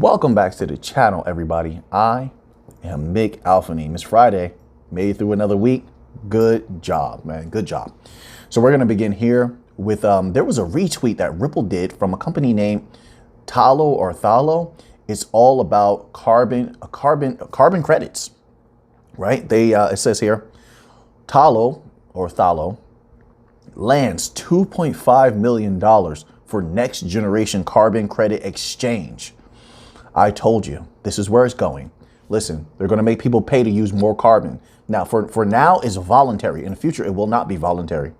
Welcome back to the channel, everybody. I am Mick Alphaneme. It's Friday. Made it through another week. Good job, man. Good job. So we're going to begin here with, there was a retweet that Ripple did from a company named Thalo. It's all about carbon credits, right? It says here, Thalo lands $2.5 million for next generation carbon credit exchange. I told you, this is where it's going. Listen, they're going to make people pay to use more carbon. Now, for now, it's voluntary. In the future, it will not be voluntary.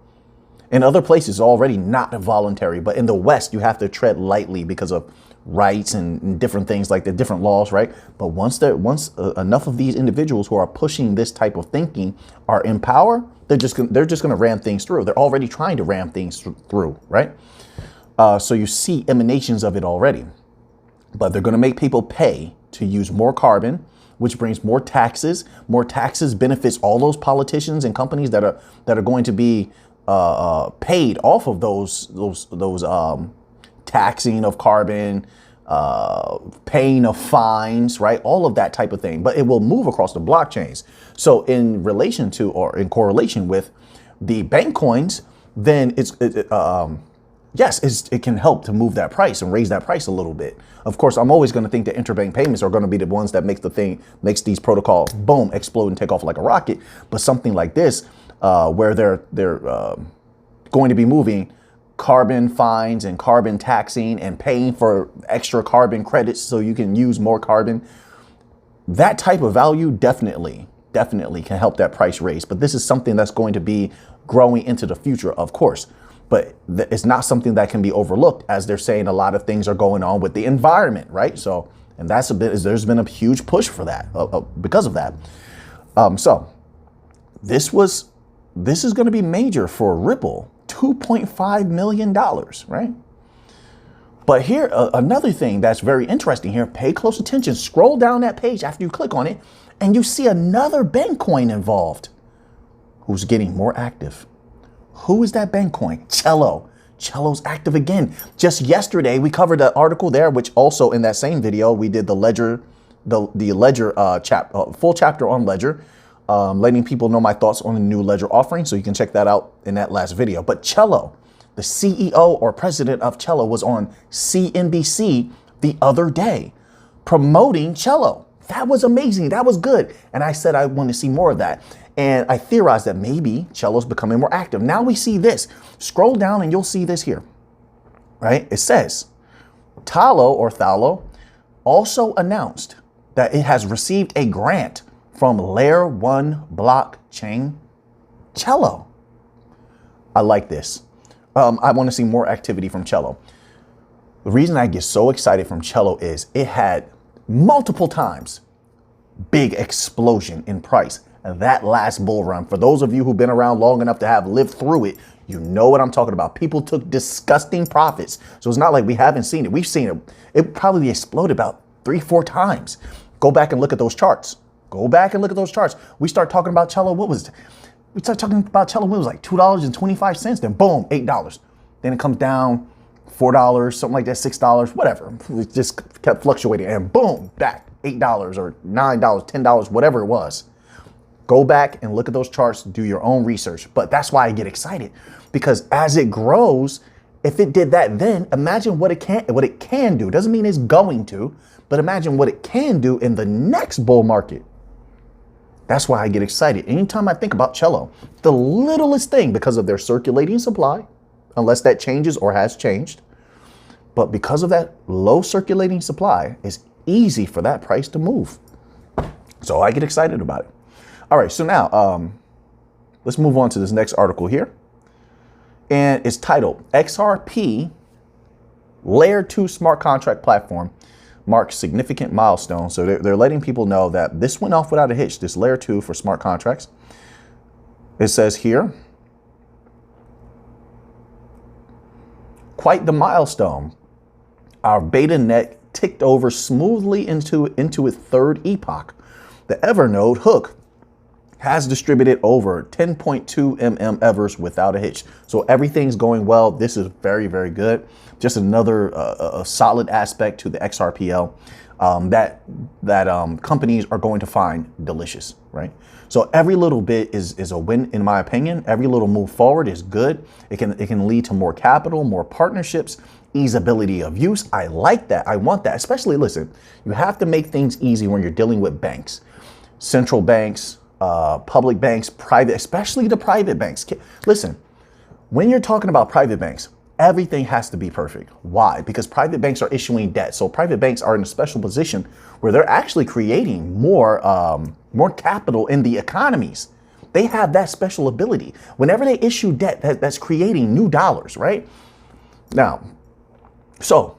In other places, already not voluntary. But in the West, you have to tread lightly because of rights and different things like the different laws, right? But once enough of these individuals who are pushing this type of thinking are in power, they're just going to ram things through. They're already trying to ram things through, right? So you see emanations of it already. But they're going to make people pay to use more carbon, which brings more taxes. More taxes benefits all those politicians and companies that are going to be paid off of those taxing of carbon, paying of fines, right? All of that type of thing. But it will move across the blockchains. So in relation to or in correlation with the bank coins, then yes, it can help to move that price and raise that price a little bit. Of course, I'm always going to think that interbank payments are going to be the ones that makes these protocols, boom, explode and take off like a rocket. But something like this, where they're going to be moving carbon fines and carbon taxing and paying for extra carbon credits so you can use more carbon, that type of value definitely can help that price raise. But this is something that's going to be growing into the future, of course. But it's not something that can be overlooked, as they're saying a lot of things are going on with the environment, right? So, and there's been a huge push for that because of that. So this is going to be major for Ripple, $2.5 million, right? But here, another thing that's very interesting here, pay close attention, scroll down that page after you click on it, and you see another bank coin involved who's getting more active. Who is that bank coin? Celo. Celo's active again. Just yesterday, we covered an article there, which also in that same video, we did the Ledger, full chapter on Ledger, letting people know my thoughts on the new Ledger offering. So you can check that out in that last video. But Celo, the CEO or president of Celo, was on CNBC the other day promoting Celo. That was amazing. That was good. And I said I want to see more of that. And I theorized that maybe Celo's becoming more active. Now we see this. Scroll down and you'll see this here, right? It says Thalo also announced that it has received a grant from Layer 1 blockchain Celo. I like this. I want to see more activity from Celo. The reason I get so excited from Celo is it had multiple times big explosion in price. That last bull run, for those of you who've been around long enough to have lived through it, you know what I'm talking about. People took disgusting profits. So it's not like we haven't seen it. We've seen it. It probably exploded about 3-4 times. Go back and look at those charts. We start talking about Celo. We started talking about Celo when it was like $2.25. Then boom, $8. Then it comes down $4, something like that, $6, whatever. It just kept fluctuating and boom, back $8 or $9, $10, whatever it was. Go back and look at those charts, do your own research. But that's why I get excited, because as it grows, if it did that then, imagine what it can do. Doesn't mean it's going to, but imagine what it can do in the next bull market. That's why I get excited. Anytime I think about Celo, the littlest thing, because of their circulating supply, unless that changes or has changed, but because of that low circulating supply, it's easy for that price to move. So I get excited about it. All right, so now let's move on to this next article here. And it's titled XRP Layer 2 Smart Contract Platform Marks Significant Milestone. So they're letting people know that this went off without a hitch, this Layer 2 for smart contracts. It says here, quite the milestone. Our beta net ticked over smoothly into its third epoch. The Evernode hook has distributed over 10.2 evers without a hitch. So everything's going well. This is very, very good. Just another a solid aspect to the XRPL that companies are going to find delicious, right? So every little bit is a win, in my opinion. Every little move forward is good. It can lead to more capital, more partnerships, easeability of use. I like that. I want that. Especially, listen, you have to make things easy when you're dealing with banks, central banks, public banks, private, especially the private banks. Listen, when you're talking about private banks, everything has to be perfect. Why? Because private banks are issuing debt. So private banks are in a special position where they're actually creating more capital in the economies. They have that special ability. Whenever they issue debt, that's creating new dollars, right? Now, so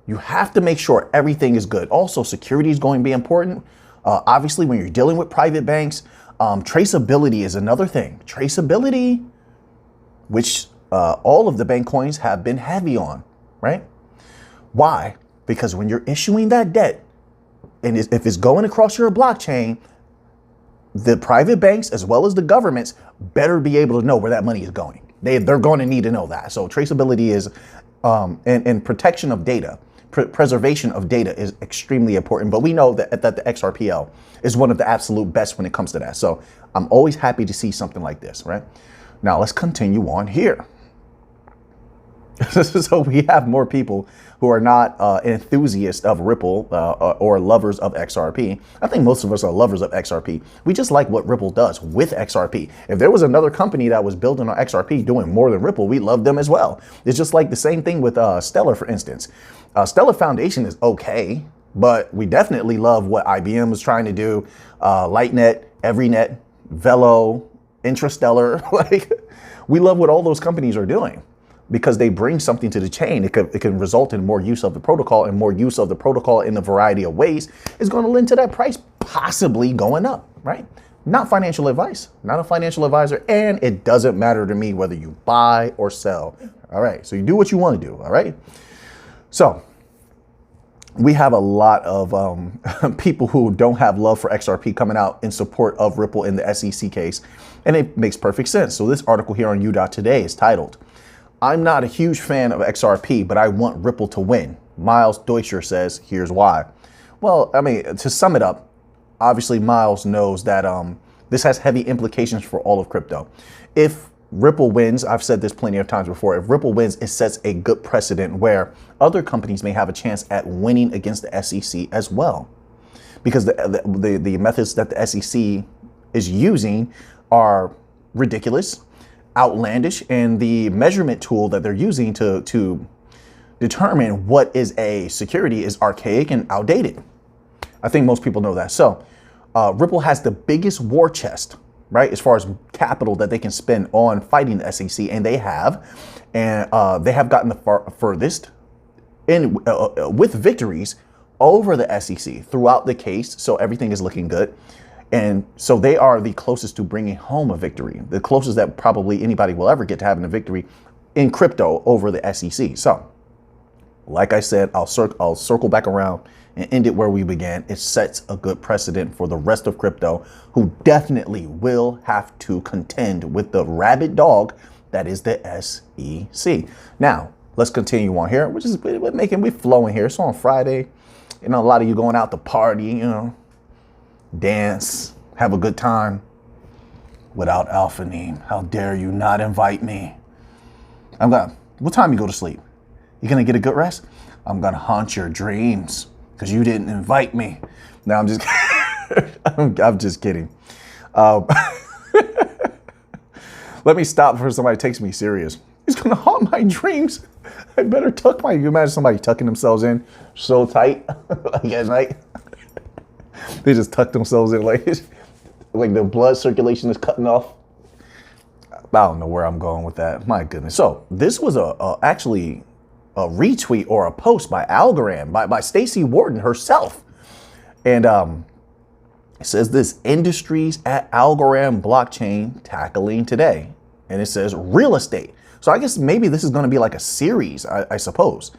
you have to make sure everything is good. Also, security is going to be important. Obviously, when you're dealing with private banks, traceability is another thing. Traceability, which all of the bank coins have been heavy on, right? Why? Because when you're issuing that debt, and if it's going across your blockchain, the private banks as well as the governments better be able to know where that money is going. They're going to need to know that. So traceability is, and protection of data, preservation of data is extremely important. But we know that the XRPL is one of the absolute best when it comes to that. So I'm always happy to see something like this, right? Now let's continue on here. So we have more people who are not enthusiasts of Ripple or lovers of XRP. I think most of us are lovers of XRP. We just like what Ripple does with XRP. If there was another company that was building on XRP doing more than Ripple, we love them as well. It's just like the same thing with Stellar, for instance. Stellar Foundation is okay, but we definitely love what IBM was trying to do. Lightnet, Everynet, Velo, Intrastellar. Like, we love what all those companies are doing, because they bring something to the chain. It can result in more use of the protocol, and more use of the protocol in a variety of ways is going to lend to that price possibly going up, right? Not financial advice, not a financial advisor, and it doesn't matter to me whether you buy or sell. All right, so you do what you want to do, all right? So we have a lot of people who don't have love for XRP coming out in support of Ripple in the SEC case, and it makes perfect sense. So this article here on U.Today is titled, "I'm not a huge fan of XRP, but I want Ripple to win." Miles Deutscher says, here's why. Well, I mean, to sum it up, obviously Miles knows that this has heavy implications for all of crypto. If Ripple wins, I've said this plenty of times before, if Ripple wins, it sets a good precedent where other companies may have a chance at winning against the SEC as well. Because the methods that the SEC is using are ridiculous, outlandish, and the measurement tool that they're using to determine what is a security is archaic and outdated. I think most people know that. So Ripple has the biggest war chest, right, as far as capital that they can spend on fighting the SEC, and they have gotten the furthest in with victories over the SEC throughout the case. So everything is looking good. And so they are the closest to bringing home a victory, the closest that probably anybody will ever get to having a victory in crypto over the SEC. So, like I said, I'll circle back around and end it where we began. It sets a good precedent for the rest of crypto, who definitely will have to contend with the rabid dog that is the SEC. Now, let's continue on here, which is we're flowing here. So on Friday, you know, a lot of you going out to party, you know, dance, have a good time without Alphanine. How dare you not invite me? What time you go to sleep? You gonna get a good rest? I'm gonna haunt your dreams because you didn't invite me. No, I'm just I'm just kidding. Let me stop before somebody takes me serious. He's gonna haunt my dreams. I better tuck my, you imagine somebody tucking themselves in so tight like at night. They just tuck themselves in like the blood circulation is cutting off. I don't know where I'm going with that. My goodness. So this was actually a retweet or a post by Algorand, by Stacey Wharton herself. And it says this: industries at Algorand blockchain tackling today. And it says real estate. So I guess maybe this is going to be like a series, I suppose.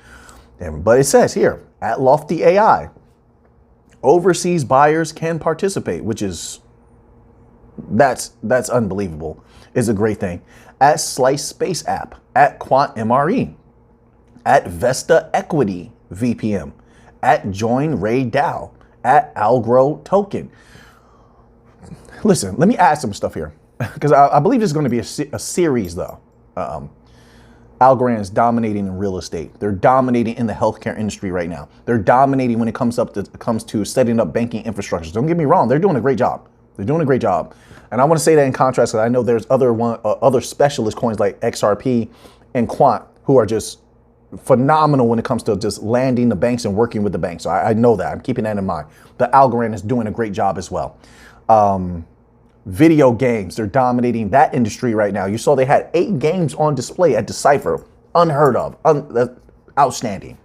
But it says here, at Lofty AI, overseas buyers can participate, which is That's unbelievable. It's a great thing. At Slice Space App, at Quant MRE, at Vesta Equity VPM, at Join Ray Dow, at Algro Token. Listen, let me add some stuff here because I believe this is going to be a series though. Algorand is dominating in real estate. They're dominating in the healthcare industry right now. They're dominating when it comes to setting up banking infrastructures. Don't get me wrong, they're doing a great job. They're doing a great job. And I want to say that in contrast, because I know there's other specialist coins like XRP and Quant who are just phenomenal when it comes to just landing the banks and working with the banks. So I know that. I'm keeping that in mind. But Algorand is doing a great job as well. Video games, they're dominating that industry right now. You saw they had 8 games on display at Decipher. Unheard of. Outstanding.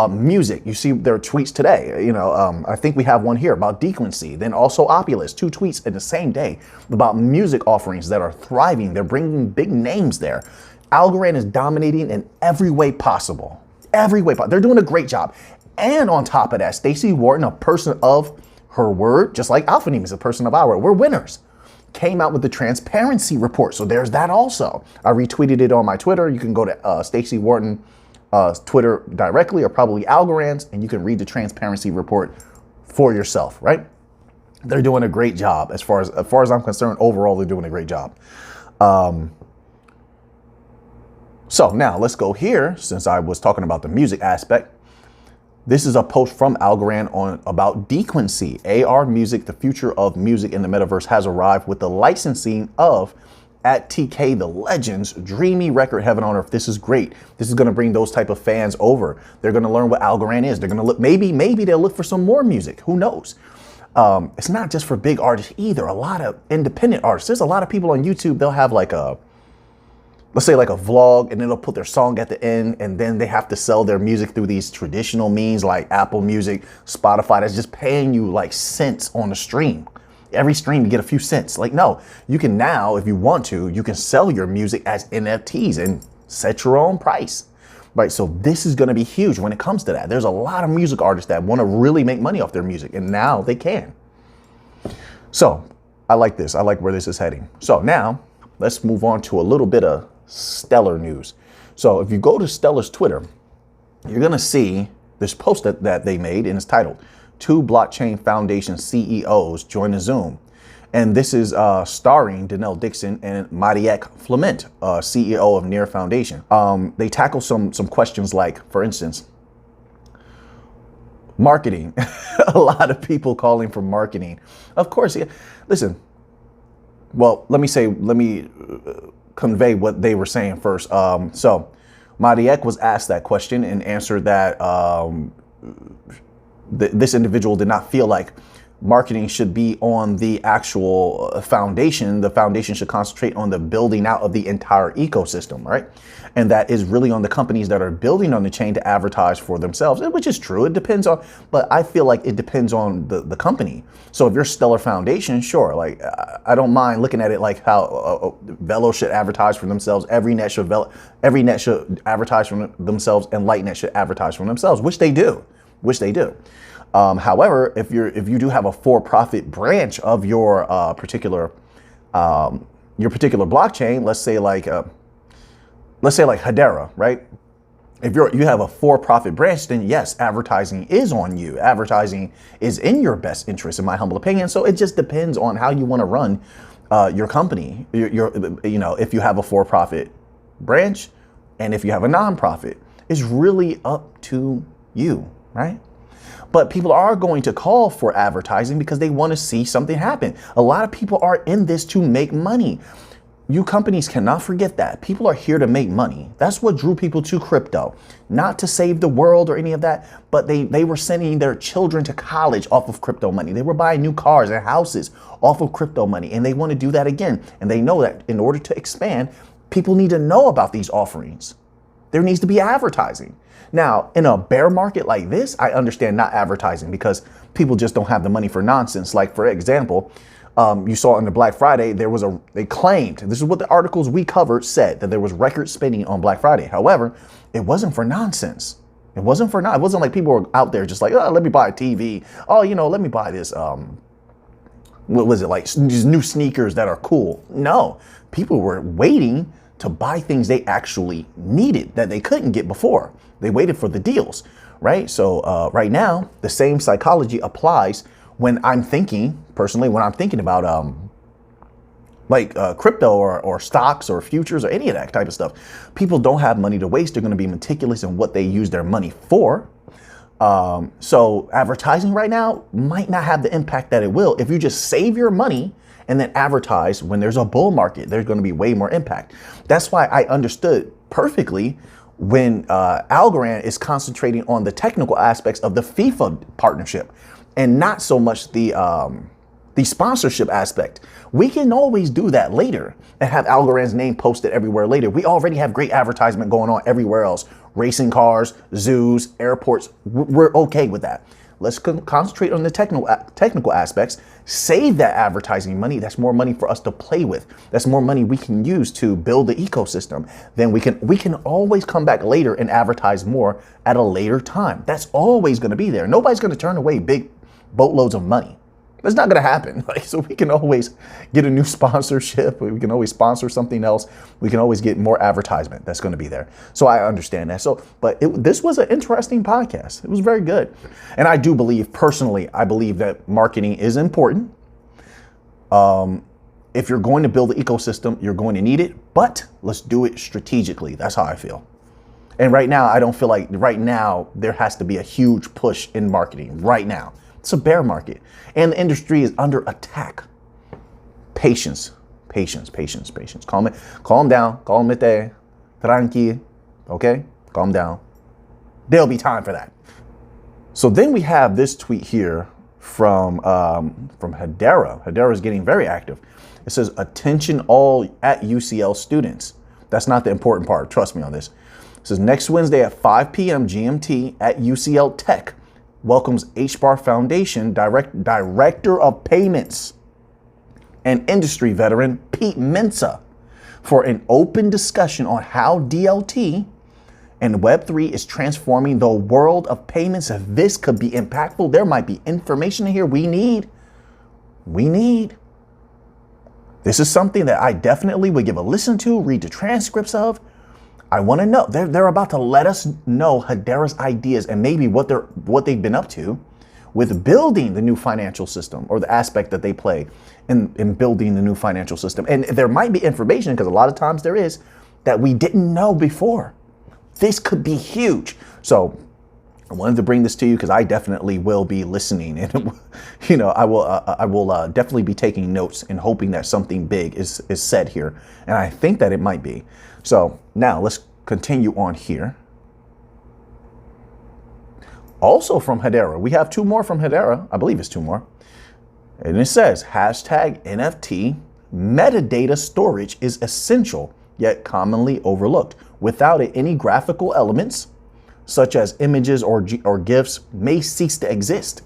Music, you see their tweets today. I think we have one here about Dequency. Then also Opulus, 2 tweets in the same day about music offerings that are thriving. They're bringing big names there. Algorand is dominating in every way possible. Every way possible. They're doing a great job. And on top of that, Stacey Wharton, a person of her word, just like Alphanim is a person of our word. We're winners. Came out with the transparency report. So there's that also. I retweeted it on my Twitter. You can go to Stacey Wharton Twitter directly, or probably Algorand's, and you can read the transparency report for yourself, right? They're doing a great job as far as I'm concerned. Overall, they're doing a great job. So now let's go here, since I was talking about the music aspect. This is a post from Algorand about Dequency. AR Music, the future of music in the metaverse, has arrived with the licensing of at TK the Legends, dreamy record heaven on earth. This is great. This is going to bring those type of fans over. They're going to learn what Algorand is. They're going to look, maybe they'll look for some more music. Who knows? It's not just for big artists either. A lot of independent artists. There's a lot of people on YouTube. They'll have like let's say like a vlog, and then they'll put their song at the end, and then they have to sell their music through these traditional means like Apple Music, Spotify, that's just paying you like cents on the stream. Every stream you get a few cents. Like, no, you can now, if you want to, you can sell your music as NFTs and set your own price, right? So this is going to be huge when it comes to that. There's a lot of music artists that want to really make money off their music, and now they can. So I like this. I like where this is heading. So now let's move on to a little bit of Stellar news. So if you go to Stellar's Twitter, you're going to see this post that they made, and it's titled 2 Blockchain Foundation CEOs Join the Zoom. And this is starring Danelle Dixon and Mariek Flement, CEO of Near Foundation. They tackle some questions like, for instance, marketing. A lot of people calling for marketing. Of course, yeah. Listen, well, let me convey what they were saying first. So Mariek was asked that question and answered that this individual did not feel like marketing should be on the actual foundation. The foundation should concentrate on the building out of the entire ecosystem, right? And that is really on the companies that are building on the chain to advertise for themselves, which is true. It depends on, but I feel like it depends on the company. So if you're Stellar Foundation, sure, like I don't mind looking at it like how Velo should advertise for themselves. Every net should advertise for themselves, and Lightnet should advertise for themselves, which they do. However, if you do have a for-profit branch of your particular blockchain, let's say like Hedera, right? If you have a for-profit branch, then yes, advertising is on you. Advertising is in your best interest, in my humble opinion. So it just depends on how you want to run your company. If you have a for-profit branch and if you have a nonprofit, it's really up to you, right? But people are going to call for advertising because they want to see something happen. A lot of people are in this to make money. You companies cannot forget that. People are here to make money. That's what drew people to crypto. Not to save the world or any of that, but they were sending their children to college off of crypto money. They were buying new cars and houses off of crypto money, and they want to do that again. And they know that in order to expand, people need to know about these offerings. There needs to be advertising. Now, in a bear market like this, I understand not advertising because people just don't have the money for nonsense. Like, for example, you saw on the Black Friday, they claimed, this is what the articles we covered said, that there was record spending on Black Friday. However, it wasn't for nonsense. It wasn't like people were out there just like, oh, let me buy a TV. Oh, let me buy this, what was it, like these new sneakers that are cool? No, people were waiting to buy things they actually needed that they couldn't get before. They waited for the deals, right? So right now, the same psychology applies when I'm thinking, personally, when I'm thinking about crypto or stocks or futures or any of that type of stuff. People don't have money to waste. They're going to be meticulous in what they use their money for. So advertising right now might not have the impact that it will. If you just save your money and then advertise when there's a bull market, there's going to be way more impact. That's why I understood perfectly when Algorand is concentrating on the technical aspects of the FIFA partnership and not so much the sponsorship aspect. We can always do that later and have Algorand's name posted everywhere later. We already have great advertisement going on everywhere else. Racing cars, zoos, airports. We're okay with that. Let's concentrate on the technical aspects. Save that advertising money. That's more money for us to play with. That's more money we can use to build the ecosystem. Then we can always come back later and advertise more at a later time. That's always going to be there. Nobody's going to turn away big boatloads of money. That's not going to happen. So we can always get a new sponsorship. We can always sponsor something else. We can always get more advertisement that's going to be there. So I understand that. This was an interesting podcast. It was very good. And I do believe, personally, I believe that marketing is important. If you're going to build the ecosystem, you're going to need it, but let's do it strategically. That's how I feel. And right now, I don't feel like there has to be a huge push in marketing right now. It's a bear market and the industry is under attack. Patience. Calm down. Calmete. Tranqui. Okay? Calm down. There'll be time for that. So then we have this tweet here from Hbar. Hbar is getting very active. It says, attention all at UCL students. That's not the important part. Trust me on this. It says, next Wednesday at 5 p.m. GMT at UCL Tech welcomes Hbar Foundation Director of Payments and industry veteran Pete Mensah for an open discussion on how DLT and Web3 is transforming the world of payments. If this could be impactful, there might be information in here we need. This is something that I definitely would give a listen to, read the transcripts of. I want to know. They're about to let us know Hbar's ideas and maybe what they've been up to with building the new financial system, or the aspect that they play in building the new financial system. And there might be information, because a lot of times there is, that we didn't know before. This could be huge. So I wanted to bring this to you because I definitely will be listening, and I will definitely be taking notes and hoping that something big is said here, and I think that it might be. So now let's continue on here. Also from Hbar, we have two more from Hbar. I believe it's two more. And it says, hashtag NFT metadata storage is essential, yet commonly overlooked. Without it, any graphical elements, such as images or GIFs, may cease to exist.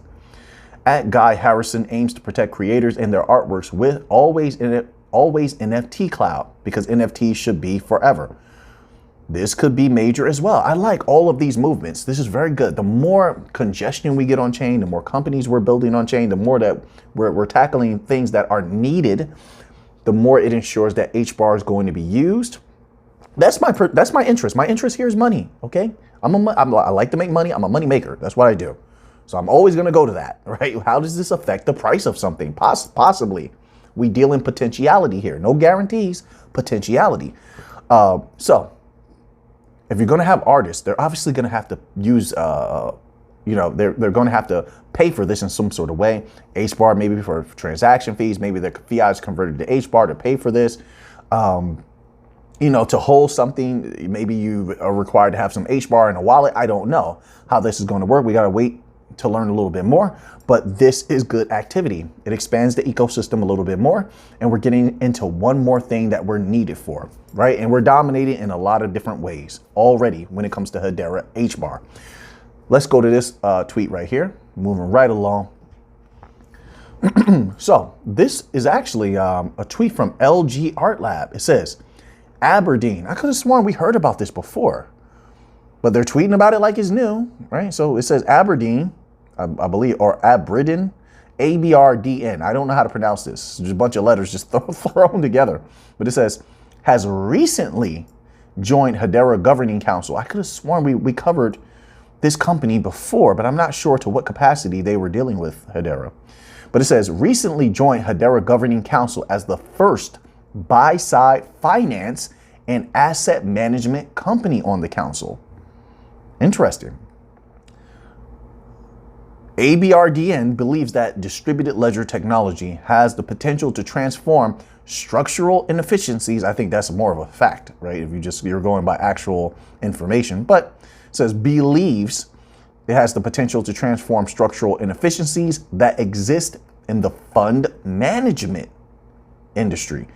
At Guy Harrison aims to protect creators and their artworks with always NFT cloud, because NFTs should be forever. This could be major as well. I like all of these movements. This is very good. The more congestion we get on chain, the more companies we're building on chain, the more that we're tackling things that are needed, the more it ensures that Hbar is going to be used. That's my interest. My interest here is money. Okay, I like to make money. I'm a money maker. That's what I do. So I'm always going to go to that. Right? How does this affect the price of something? Possibly. We deal in potentiality here. No guarantees. Potentiality. So if you're going to have artists, they're obviously going to have to use, they're going to have to pay for this in some sort of way. Hbar, maybe for transaction fees, maybe their fiat is converted to Hbar to pay for this. To hold something, maybe you are required to have some Hbar in a wallet. I don't know how this is going to work. We got to wait to learn a little bit more, but this is good activity. It expands the ecosystem a little bit more, and we're getting into one more thing that we're needed for, right? And we're dominating in a lot of different ways already when it comes to Hbar. Let's go to this tweet right here, moving right along. So this is actually a tweet from LG Art Lab. It says, Aberdeen. I could have sworn we heard about this before, but they're tweeting about it like it's new, right? So it says Aberdeen, I believe, or Aberdeen, ABRDN. I don't know how to pronounce this. There's a bunch of letters just thrown together. But it says, has recently joined Hbar Governing Council. I could have sworn we covered this company before, but I'm not sure to what capacity they were dealing with Hbar. But it says, recently joined Hbar Governing Council as the first buy-side finance and asset management company on the council. Interesting. ABRDN believes that distributed ledger technology has the potential to transform structural inefficiencies. I think that's more of a fact, right? If you're going by actual information, but it says believes it has the potential to transform structural inefficiencies that exist in the fund management industry.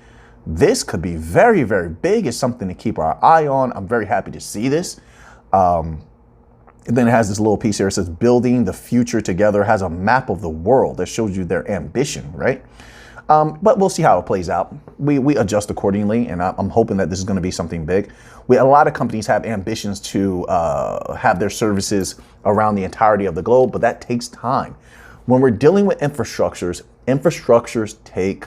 This could be very, very big. It's something to keep our eye on. I'm very happy to see this. And then it has this little piece here. It says building the future together, has a map of the world that shows you their ambition, right? But we'll see how it plays out. We adjust accordingly, and I'm hoping that this is going to be something big. A lot of companies have ambitions to have their services around the entirety of the globe, but that takes time. When we're dealing with infrastructures take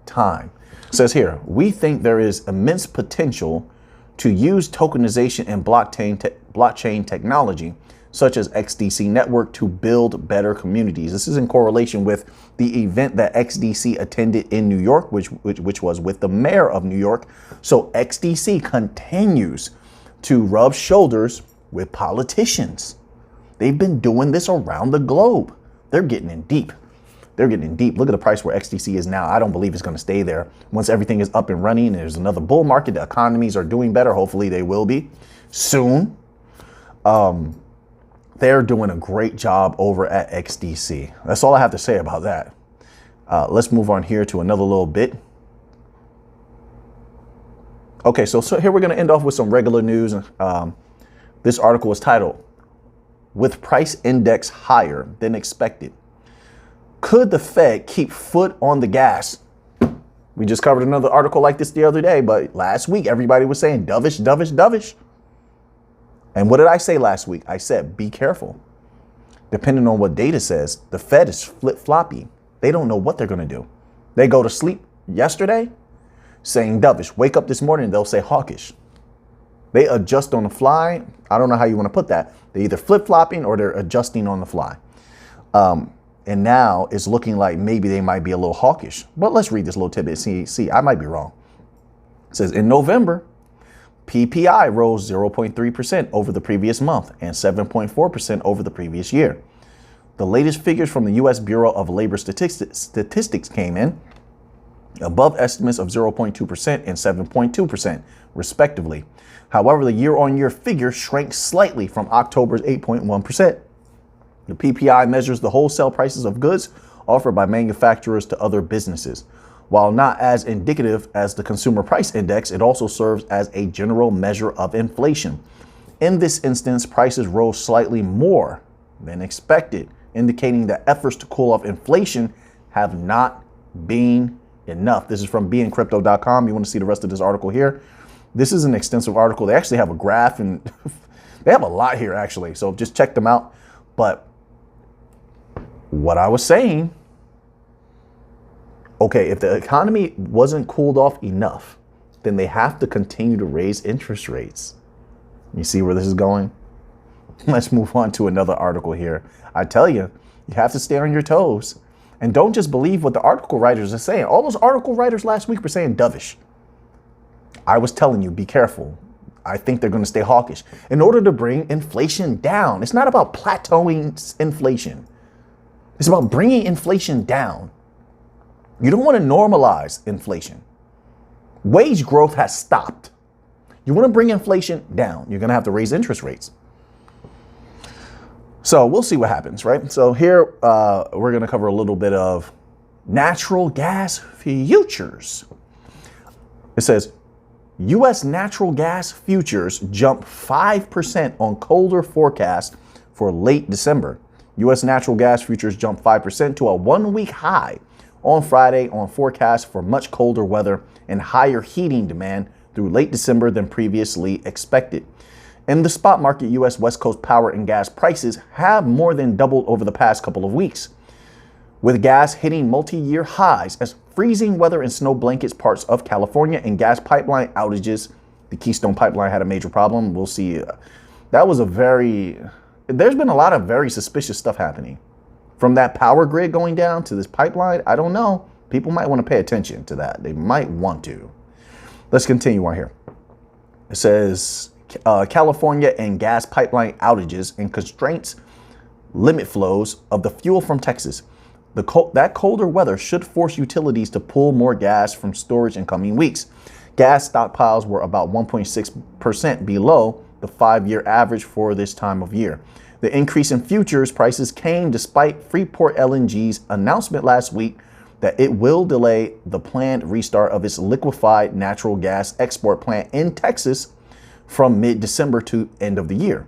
time. It says here, we think there is immense potential to use tokenization and blockchain technology, such as XDC network, to build better communities. This is in correlation with the event that XDC attended in New York, which was with the mayor of New York. So XDC continues to rub shoulders with politicians. They've been doing this around the globe. They're getting in deep. They're getting in deep. Look at the price where XDC is now. I don't believe it's going to stay there. Once everything is up and running, there's another bull market. The economies are doing better. Hopefully they will be soon. They're doing a great job over at XDC. That's all I have to say about that. Let's move on here to another little bit. Okay, so here we're going to end off with some regular news. This article is titled, "With Price Index Higher Than Expected, Could the Fed Keep Foot on the Gas?" We just covered another article like this the other day, but last week everybody was saying dovish, dovish, dovish. And what did I say last week? I said, be careful. Depending on what data says, the Fed is flip-floppy. They don't know what they're going to do. They go to sleep yesterday saying dovish. Wake up this morning, they'll say hawkish. They adjust on the fly. I don't know how you want to put that. They're either flip-flopping or they're adjusting on the fly. And now it's looking like maybe they might be a little hawkish. But let's read this little tidbit. See, I might be wrong. It says in November, PPI rose 0.3% over the previous month and 7.4% over the previous year. The latest figures from the U.S. Bureau of Labor Statistics came in above estimates of 0.2% and 7.2%, respectively. However, the year-on-year figure shrank slightly from October's 8.1%. The PPI measures the wholesale prices of goods offered by manufacturers to other businesses. While not as indicative as the Consumer Price Index, it also serves as a general measure of inflation. In this instance, prices rose slightly more than expected, indicating that efforts to cool off inflation have not been enough. This is from beincrypto.com. You want to see the rest of this article here? This is an extensive article. They actually have a graph and they have a lot here, actually. So just check them out. But what I was saying, okay, if the economy wasn't cooled off enough, then they have to continue to raise interest rates. You see where this is going? Let's move on to another article here. I tell you, you have to stay on your toes. And don't just believe what the article writers are saying. All those article writers last week were saying dovish. I was telling you, be careful. I think they're going to stay hawkish in order to bring inflation down. It's not about plateauing inflation. It's about bringing inflation down. You don't want to normalize inflation. Wage growth has stopped. You want to bring inflation down. You're going to have to raise interest rates. So we'll see what happens, right? So here we're going to cover a little bit of natural gas futures. It says U.S. natural gas futures jumped 5% on colder forecast for late December. U.S. natural gas futures jumped 5% to a one-week high on Friday on forecast for much colder weather and higher heating demand through late December than previously expected. In the spot market, U.S. West Coast power and gas prices have more than doubled over the past couple of weeks. with gas hitting multi-year highs as freezing weather and snow blankets parts of California and gas pipeline outages. The Keystone Pipeline had a major problem. We'll see. There's been a lot of very suspicious stuff happening. From that power grid going down to this pipeline, I don't know. People might want to pay attention to that. They might want to. Let's continue on here. It says California and gas pipeline outages and constraints limit flows of the fuel from Texas. That colder weather should force utilities to pull more gas from storage in coming weeks. Gas stockpiles were about 1.6% below the 5-year average for this time of year. The increase in futures prices came despite Freeport LNG's announcement last week that it will delay the planned restart of its liquefied natural gas export plant in Texas from mid-December to end of the year.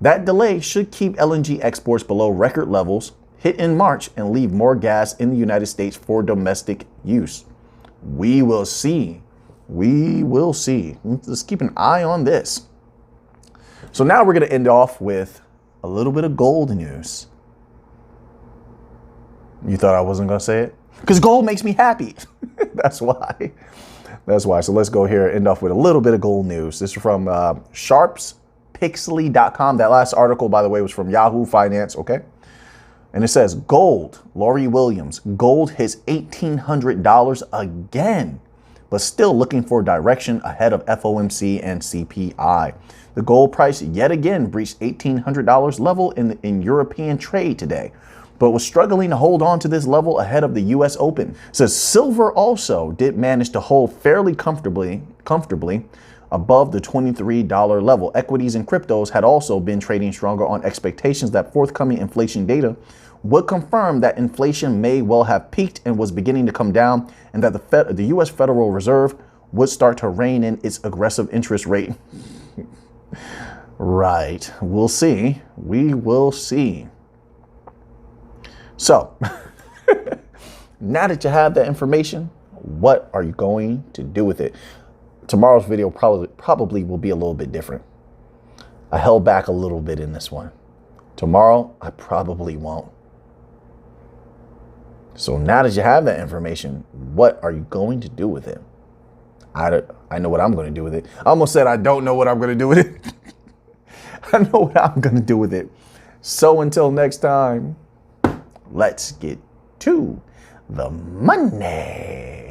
That delay should keep LNG exports below record levels hit in March and leave more gas in the United States for domestic use. We will see. We will see. Let's keep an eye on this. So now we're going to end off with a little bit of gold news. You thought I wasn't going to say it? Because gold makes me happy. That's why. That's why. So let's go here and end off with a little bit of gold news. This is from sharpspixely.com. That last article, by the way, was from Yahoo Finance. Okay. And it says gold, Laurie Williams, gold hits $1,800 again, but still looking for direction ahead of FOMC and CPI. The gold price yet again breached $1,800 level in European trade today, but was struggling to hold on to this level ahead of the US Open. It says silver also did manage to hold fairly comfortably above the $23 level. Equities and cryptos had also been trading stronger on expectations that forthcoming inflation data would confirm that inflation may well have peaked and was beginning to come down, and that the US Federal Reserve would start to rein in its aggressive interest rate. Right. We'll see. We will see. So, now that you have that information, what are you going to do with it? Tomorrow's video probably will be a little bit different. I held back a little bit in this one. Tomorrow, I probably won't. So now that you have that information, what are you going to do with it? I know what I'm going to do with it. I almost said I don't know what I'm going to do with it. I know what I'm going to do with it. So until next time, let's get to the money.